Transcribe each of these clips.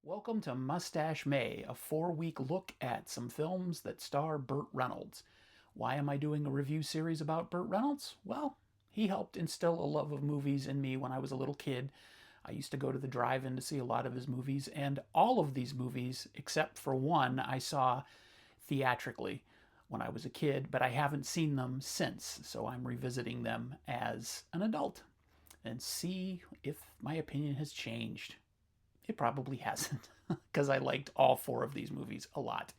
Welcome to Mustache May, a 4-week look at some films that star Burt Reynolds. Why am I doing a review series about Burt Reynolds? Well, he helped instill a love of movies in me when I was a little kid. I used to go to the drive-in to see a lot of his movies, and all of these movies, except for one, I saw theatrically when I was a kid, but I haven't seen them since, so I'm revisiting them as an adult and see if my opinion has changed. It probably hasn't, because I liked all four of these movies a lot.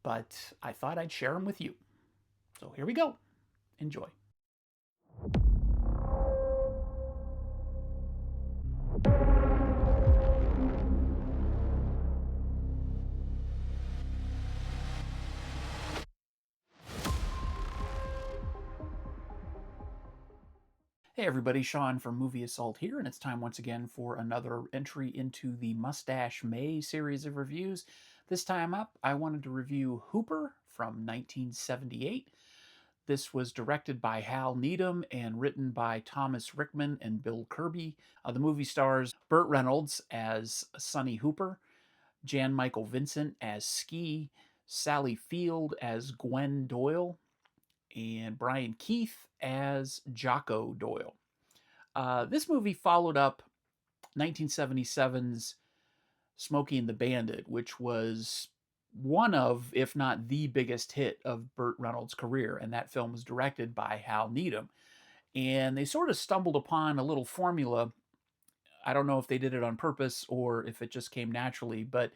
But I thought I'd share them with you. So here we go. Enjoy. Hey everybody, Sean from Movie Assault here, and it's time once again for another entry into the Mustache May series of reviews. This time up, I wanted to review Hooper from 1978. This was directed by Hal Needham and written by Thomas Rickman and Bill Kirby. The movie stars Burt Reynolds as Sonny Hooper, Jan Michael Vincent as Ski, Sally Field as Gwen Doyle, and Brian Keith as Jocko Doyle. This movie followed up 1977's Smokey and the Bandit, which was one of, if not the biggest hit of Burt Reynolds' career, and that film was directed by Hal Needham. And they sort of stumbled upon a little formula. I don't know if they did it on purpose or if it just came naturally, but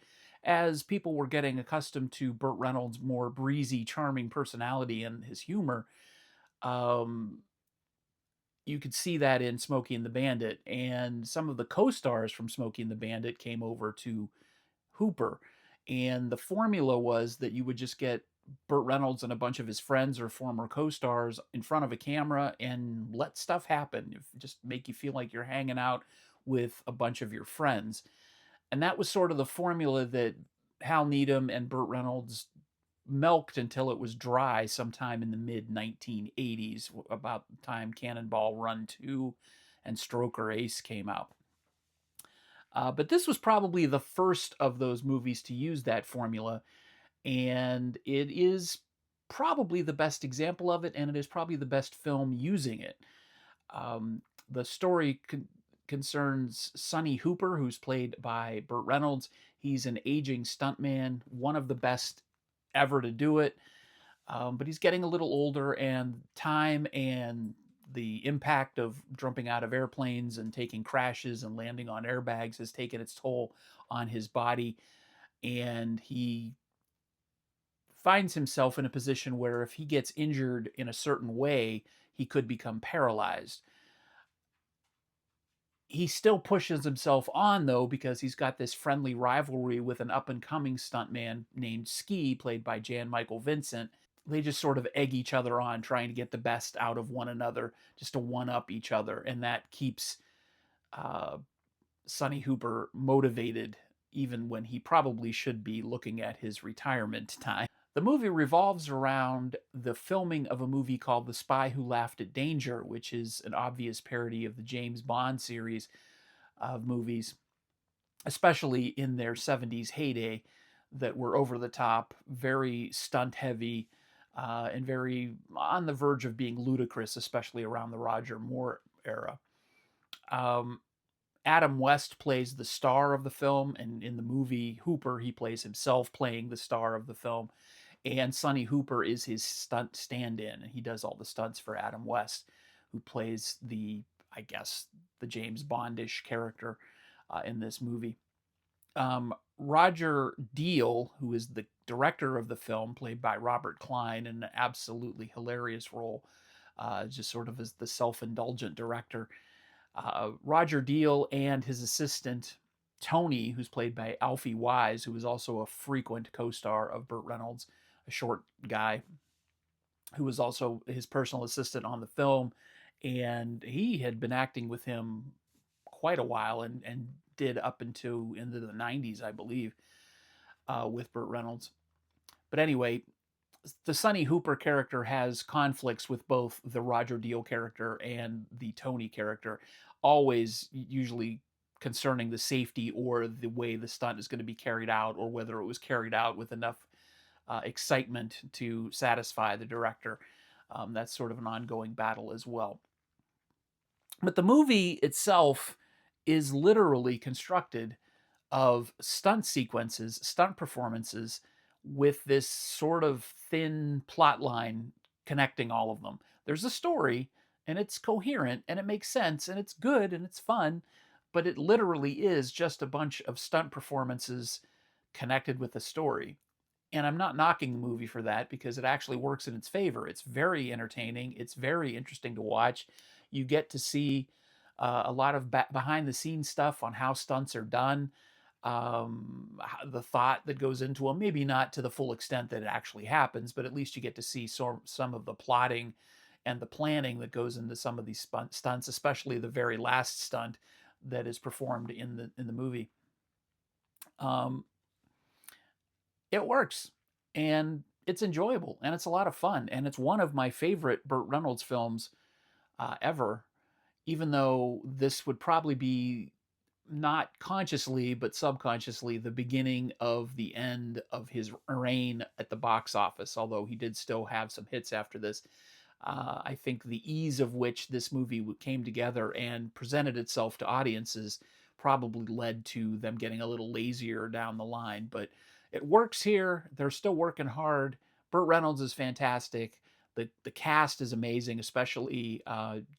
as people were getting accustomed to Burt Reynolds' more breezy, charming personality and his humor, um, you could see that in Smokey and the Bandit. And some of the co-stars from Smokey and the Bandit came over to Hooper. And the formula was that you would just get Burt Reynolds and a bunch of his friends or former co-stars in front of a camera and let stuff happen. Just make you feel like you're hanging out with a bunch of your friends. And that was sort of the formula that Hal Needham and Burt Reynolds milked until it was dry sometime in the mid 1980s, about the time Cannonball Run 2 and Stroker Ace came out. But this was probably the first of those movies to use that formula, and it is probably the best example of it, and it is probably the best film using it. The story concerns Sonny Hooper, who's played by Burt Reynolds. He's an aging stuntman, one of the best ever to do it. But he's getting a little older, and time and the impact of jumping out of airplanes and taking crashes and landing on airbags has taken its toll on his body. And he finds himself in a position where if he gets injured in a certain way, he could become paralyzed. He still pushes himself on, though, because he's got this friendly rivalry with an up-and-coming stuntman named Ski, played by Jan Michael Vincent. They just sort of egg each other on, trying to get the best out of one another, just to one-up each other, and that keeps uh, Sonny Hooper motivated, even when he probably should be looking at his retirement time. The movie revolves around the filming of a movie called The Spy Who Laughed at Danger, which is an obvious parody of the James Bond series of movies, especially in their 70s heyday, that were over the top, very stunt heavy, and very on the verge of being ludicrous, especially around the Roger Moore era. Um, Adam West plays the star of the film, and in the movie Hooper, he plays himself playing the star of the film. And Sonny Hooper is his stunt stand-in, and he does all the stunts for Adam West, who plays I guess, the James Bondish character in this movie. Roger Deal, who is the director of the film, played by Robert Klein, in an absolutely hilarious role, just sort of as the self-indulgent director. Roger Deal and his assistant Tony, who's played by Alfie Wise, who is also a frequent co-star of Burt Reynolds, a short guy who was also his personal assistant on the film, and he had been acting with him quite a while and did up into the 90s, I believe, with Burt Reynolds. But anyway, the Sonny Hooper character has conflicts with both the Roger Deal character and the Tony character, always usually concerning the safety or the way the stunt is going to be carried out, or whether it was carried out with enough excitement to satisfy the director. That's sort of an ongoing battle as well. But the movie itself is literally constructed of stunt sequences, stunt performances, with this sort of thin plot line connecting all of them. There's a story, and it's coherent, and it makes sense, and it's good, and it's fun, but it literally is just a bunch of stunt performances connected with a story. And I'm not knocking the movie for that, because it actually works in its favor. It's very entertaining. It's very interesting to watch. You get to see a lot of behind the scenes stuff on how stunts are done, the thought that goes into them. Maybe not to the full extent that it actually happens, but at least you get to see some of the plotting and the planning that goes into some of these stunts, especially the very last stunt that is performed in the movie. Um, it works, and it's enjoyable, and it's a lot of fun, and it's one of my favorite Burt Reynolds films ever, even though this would probably be, not consciously but subconsciously, the beginning of the end of his reign at the box office, although he did still have some hits after this. I think the ease of which this movie came together and presented itself to audiences probably led to them getting a little lazier down the line. But it works here. They're still working hard. Burt Reynolds is fantastic. The cast is amazing, especially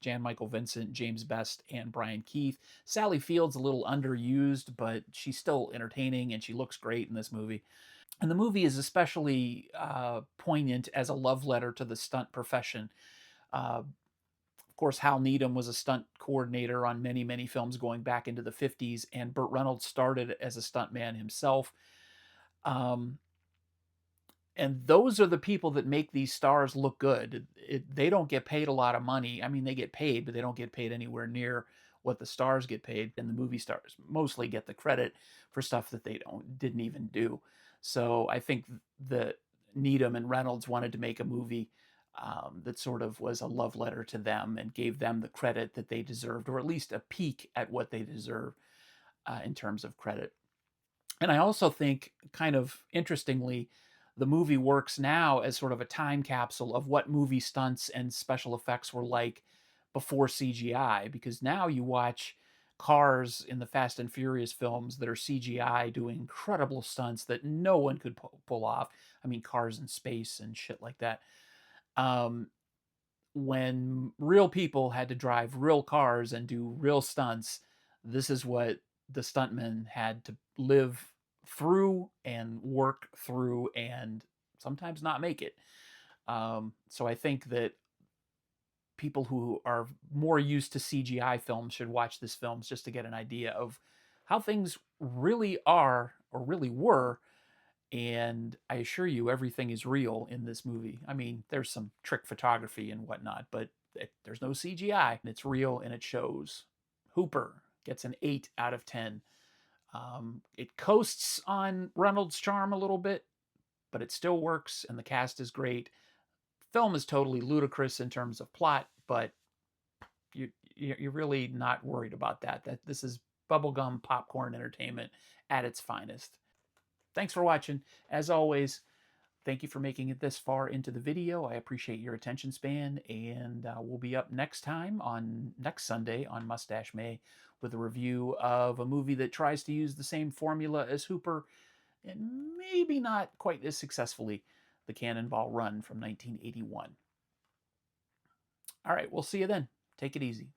Jan Michael Vincent, James Best, and Brian Keith. Sally Field's a little underused, but she's still entertaining, and she looks great in this movie. And the movie is especially poignant as a love letter to the stunt profession. Of course, Hal Needham was a stunt coordinator on many, many films going back into the 50s, and Burt Reynolds started as a stuntman himself. Um, and those are the people that make these stars look good. They don't get paid a lot of money. I mean, they get paid, but they don't get paid anywhere near what the stars get paid. And the movie stars mostly get the credit for stuff that they didn't even do. So I think that Needham and Reynolds wanted to make a movie that sort of was a love letter to them and gave them the credit that they deserved, or at least a peek at what they deserve in terms of credit. And I also think, kind of interestingly, the movie works now as sort of a time capsule of what movie stunts and special effects were like before CGI, because now you watch cars in the Fast and Furious films that are CGI doing incredible stunts that no one could pull off. I mean, cars in space and shit like that. Um, when real people had to drive real cars and do real stunts, this is what the stuntmen had to live through and work through, and sometimes not make it. So I think that people who are more used to CGI films should watch this film just to get an idea of how things really are, or really were. And I assure you, everything is real in this movie. I mean, there's some trick photography and whatnot, but there's no CGI. It's real, and it shows. Hooper gets an 8 out of 10. It coasts on Reynolds' charm a little bit, but it still works, and the cast is great. Film is totally ludicrous in terms of plot, but you're really not worried about that. That this is bubblegum popcorn entertainment at its finest. Thanks for watching. As always, thank you for making it this far into the video. I appreciate your attention span, and we'll be up next Sunday on Mustache May with a review of a movie that tries to use the same formula as Hooper, and maybe not quite as successfully, The Cannonball Run from 1981. All right, we'll see you then. Take it easy.